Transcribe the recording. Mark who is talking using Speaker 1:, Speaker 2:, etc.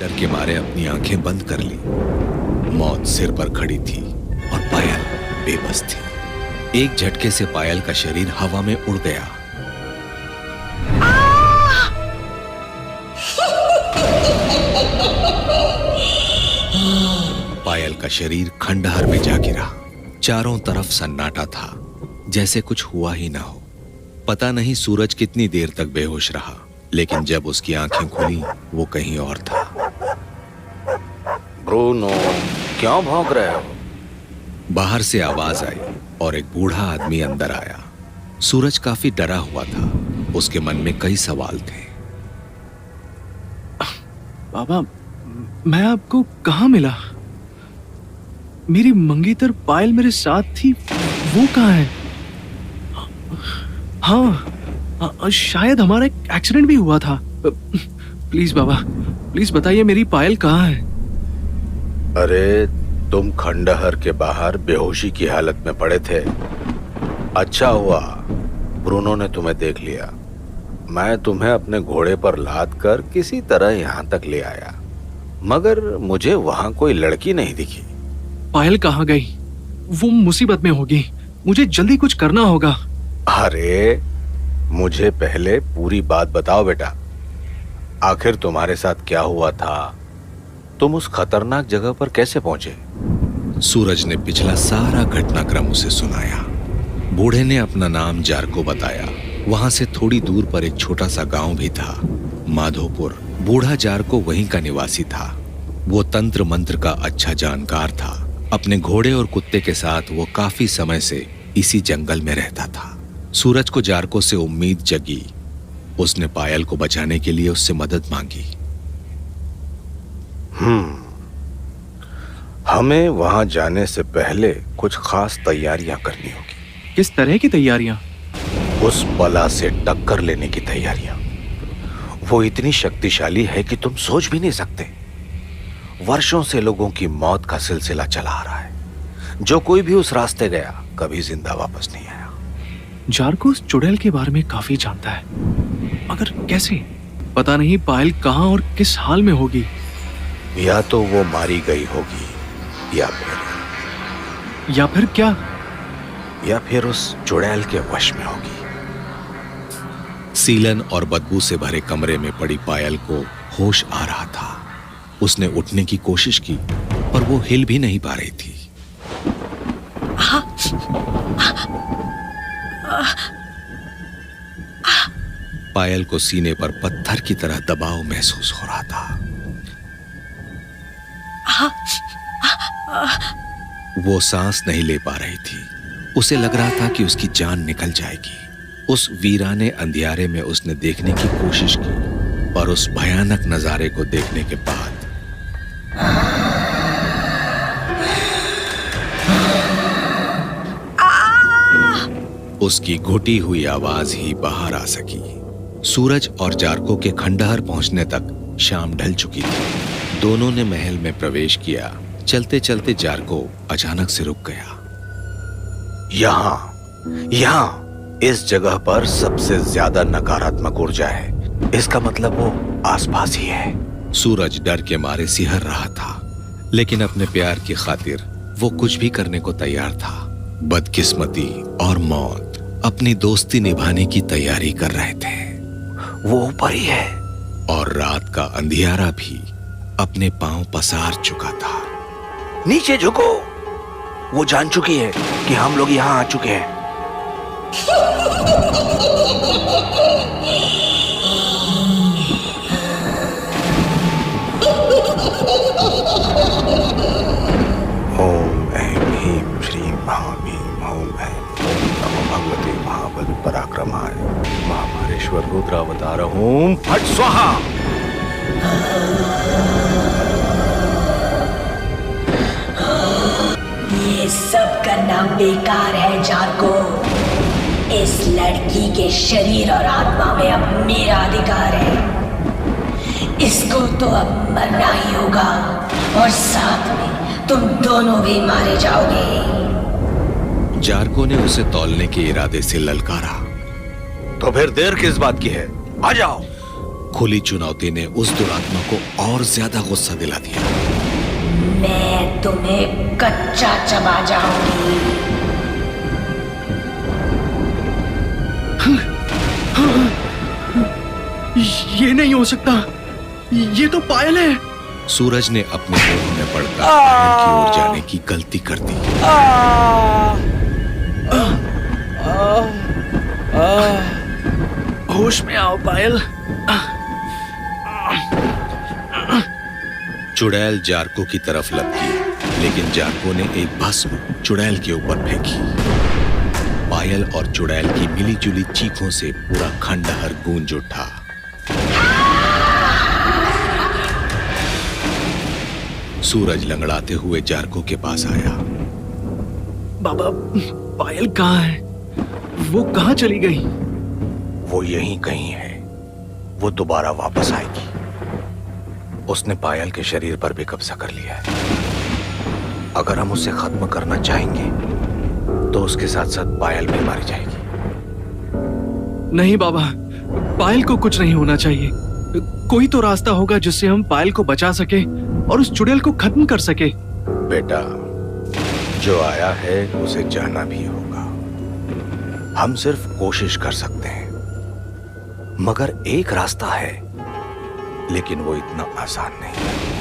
Speaker 1: डर के मारे अपनी आंखें बंद कर ली। मौत सिर पर खड़ी थी और पायल बेबस थी। एक झटके से पायल का शरीर हवा में उड़ गया। पायल का शरीर खंडहर में जा गिरा। चारों तरफ सन्नाटा था, जैसे कुछ हुआ ही ना हो। पता नहीं सूरज कितनी देर तक बेहोश रहा, लेकिन जब उसकी आंखें खुली वो कहीं और था।
Speaker 2: ब्रूनो, क्यों भौंक रहे हो?
Speaker 1: बाहर से आवाज आई और एक बूढ़ा आदमी अंदर आया। सूरज काफी डरा हुआ था। उसके मन में कई सवाल थे।
Speaker 3: बाबा, मैं आपको कहाँ मिला? मेरी मंगेतर पायल मेरे साथ थी, वो कहाँ है? हाँ, शायद हमारा एक एक्सीडेंट भी हुआ था। प्लीज बाबा, प्लीज बताइए मेरी पायल कहाँ है?
Speaker 2: अरे, तुम खंडहर के बाहर बेहोशी की हालत में पड़े थे। अच्छा हुआ ब्रूनो ने तुम्हें देख लिया। मैं तुम्हें अपने घोड़े पर लाद कर किसी तरह यहाँ तक ले आया, मगर मुझे वहाँ कोई लड़की नहीं दिखी।
Speaker 3: पायल कहाँ गई? वो मुसीबत में होगी, मुझे जल्दी कुछ करना होगा।
Speaker 2: अरे, मुझे पहले पूरी बात बताओ बेटा। आखिर तुम्हारे साथ क्या हुआ था? तुम उस खतरनाक जगह पर कैसे पहुंचे?
Speaker 1: सूरज ने पिछला सारा घटनाक्रम उसे सुनाया। बूढ़े ने अपना नाम जारको बताया। वहां से थोड़ी दूर पर एक छोटा सा गांव भी था, माधोपुर। बूढ़ा जारको वहीं का निवासी था। वो तंत्र मंत्र का अच्छा जानकार था। अपने घोड़े और कुत्ते के साथ वो काफी समय से इसी जंगल में रहता था। सूरज को जारको से उम्मीद जगी। उसने पायल को बचाने के लिए उससे मदद मांगी।
Speaker 2: हमें वहां जाने से पहले कुछ खास तैयारियां करनी होगी।
Speaker 3: किस तरह की तैयारियां?
Speaker 2: उस बला से टक्कर लेने की तैयारियां। वो इतनी शक्तिशाली है कि तुम सोच भी नहीं सकते। वर्षों से लोगों की मौत का सिलसिला चला आ रहा है। जो कोई भी उस रास्ते गया कभी जिंदा वापस नहीं आया।
Speaker 3: जारको उस चुड़ैल के बारे में काफी जानता है, मगर कैसे? पता नहीं पायल कहाँ और किस हाल में होगी।
Speaker 2: या तो वो मारी गई होगी, या
Speaker 3: फिर क्या?
Speaker 2: या फिर उस चुड़ैल के वश में होगी।
Speaker 1: सीलन और बदबू से भरे कमरे में पड़ी पायल को होश आ रहा था। उसने उठने की कोशिश की, पर वो हिल भी नहीं पा रही थी। पायल को सीने पर पत्थर की तरह दबाव महसूस हो रहा था। वो सांस नहीं ले पा रही थी। उसे लग रहा था कि उसकी जान निकल जाएगी। उस वीराने अंधियारे में उसने देखने की कोशिश की, पर उस भयानक नजारे को देखने के बाद उसकी घुटी हुई आवाज ही बाहर आ सकी। सूरज और जारको के खंडहर पहुंचने तक शाम ढल चुकी थी। दोनों ने महल में प्रवेश किया। चलते चलते जारको अचानक से रुक गया।
Speaker 2: यहाँ इस जगह पर सबसे ज्यादा नकारात्मक ऊर्जा है। इसका मतलब वो आसपास ही है।
Speaker 1: सूरज डर के मारे सिहर रहा था, लेकिन अपने प्यार की खातिर वो कुछ भी करने को तैयार था। बदकिस्मती और मौत अपनी दोस्ती निभाने की तैयारी कर रहे थे।
Speaker 2: वो ऊपर ही है।
Speaker 1: और रात का अंधियारा भी अपने पांव पसार चुका था।
Speaker 2: नीचे झुको। वो जान चुकी है कि हम लोग यहाँ आ चुके हैं। ओम ऐं ह्रीं श्रीं महाभीम ओम ऐं ओम नमो भगवते महाबल पराक्रमाय महामारेश्वर रुद्रावतार ओम फट स्वाहा।
Speaker 4: ये सब करना बेकार है जारको। इस लड़की के शरीर और आत्मा में अब मेरा अधिकार है। इसको तो अब मरना ही होगा, और साथ में तुम दोनों भी मारे जाओगे।
Speaker 1: जारको ने उसे तौलने के इरादे से ललकारा।
Speaker 2: तो फिर देर किस बात की है? आ जाओ।
Speaker 1: खुली चुनौती ने उस दुरात्मा को और ज्यादा गुस्सा दिला दिया।
Speaker 4: मैं तुम्हें कच्चा चबा जाऊंगी।
Speaker 3: ये नहीं हो सकता, ये तो पायल है।
Speaker 1: सूरज ने अपने मोह में पड़कर पायल की ओर जाने की गलती कर दी।
Speaker 3: होश में आओ पायल।
Speaker 1: चुड़ैल जारको की तरफ लपकी, लेकिन जारको ने एक भस्म चुड़ैल के ऊपर फेंकी। पायल और चुड़ैल की मिली-जुली चीखों से पूरा खंडहर गूंज उठा। सूरज लंगड़ाते हुए जारको के पास आया।
Speaker 3: बाबा, पायल कहाँ है? वो कहाँ चली गई?
Speaker 2: वो यहीं कहीं है। वो दोबारा वापस आएगी। उसने पायल के शरीर पर भी कब्जा कर लिया है। अगर हम उसे खत्म करना चाहेंगे तो उसके साथ साथ पायल भी मारी जाएगी।
Speaker 3: नहीं बाबा, पायल को कुछ नहीं होना चाहिए। कोई तो रास्ता होगा जिससे हम पायल को बचा सके और उस चुड़ैल को खत्म कर सके।
Speaker 2: बेटा, जो आया है उसे जाना भी होगा। हम सिर्फ कोशिश कर सकते हैं, मगर एक रास्ता है, लेकिन वो इतना आसान नहीं है।